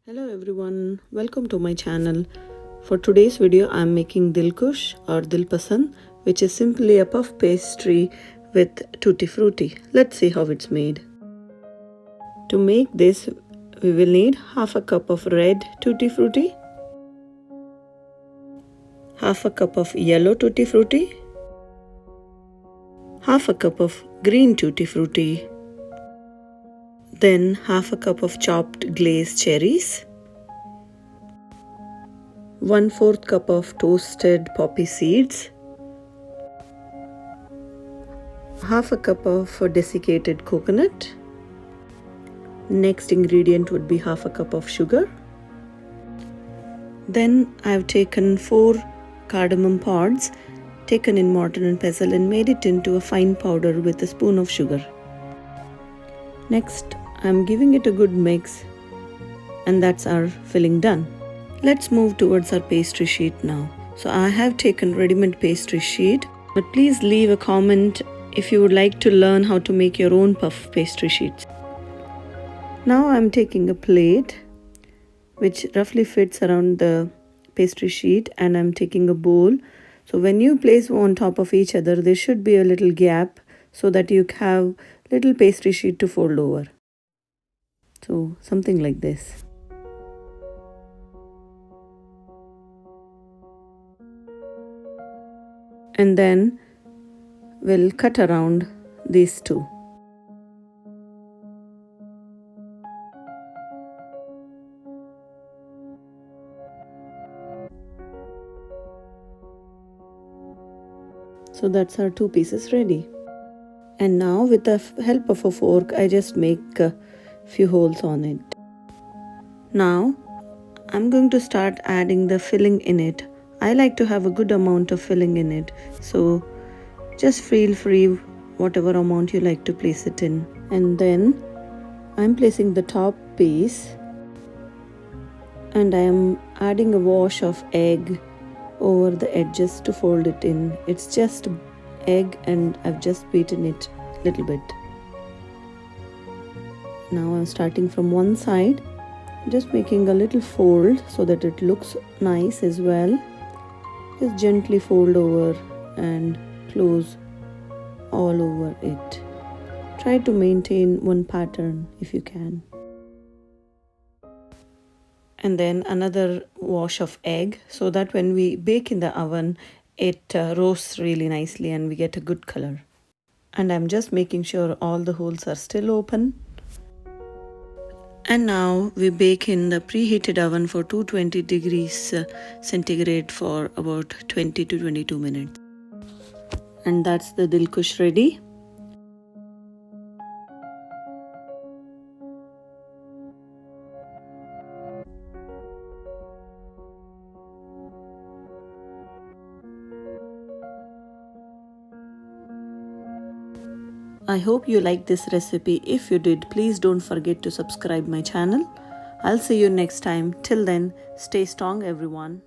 Hello everyone, welcome to my channel. For today's video I am making Dilkush or DilPasand, which is simply a puff pastry with tutti frutti. Let's see how it's made. To make this we will need half a cup of red tutti frutti, half a cup of yellow tutti frutti, half a cup of green tutti frutti, then half a cup of chopped glazed cherries, 1/4 cup of toasted poppy seeds, half a cup of desiccated coconut. Next ingredient would be half a cup of sugar. Then I've taken 4 cardamom pods, taken in mortar and pestle, and made it into a fine powder with a spoon of sugar. Next, I'm giving it a good mix, and that's our filling done. Let's move towards our pastry sheet now. So I have taken ready-made pastry sheet, but please leave a comment if you would like to learn how to make your own puff pastry sheets. Now I'm taking a plate which roughly fits around the pastry sheet, and I'm taking a bowl. So when you place on top of each other, there should be a little gap so that you have little pastry sheet to fold over. So something like this. And then we'll cut around these two. So that's our 2 pieces ready. And now with the help of a fork, I just make a few holes on it. Now I'm going to start adding the filling in it. I like to have a good amount of filling in it, so just feel free whatever amount you like to place it in. And then I'm placing the top piece, and I am adding a wash of egg over the edges to fold it in. It's just egg, and I've just beaten it a little bit. Now I'm starting from one side, just making a little fold so that it looks nice as well. Just gently fold over and close all over it. Try to maintain one pattern if you can. And then another wash of egg, so that when we bake in the oven, it roasts really nicely and we get a good color. And I'm just making sure all the holes are still open. And now we bake in the preheated oven for 220 degrees centigrade for about 20 to 22 minutes. And that's the Dilkush ready. I hope you liked this recipe. If you did, please don't forget to subscribe my channel. I'll see you next time. Till then, stay strong everyone.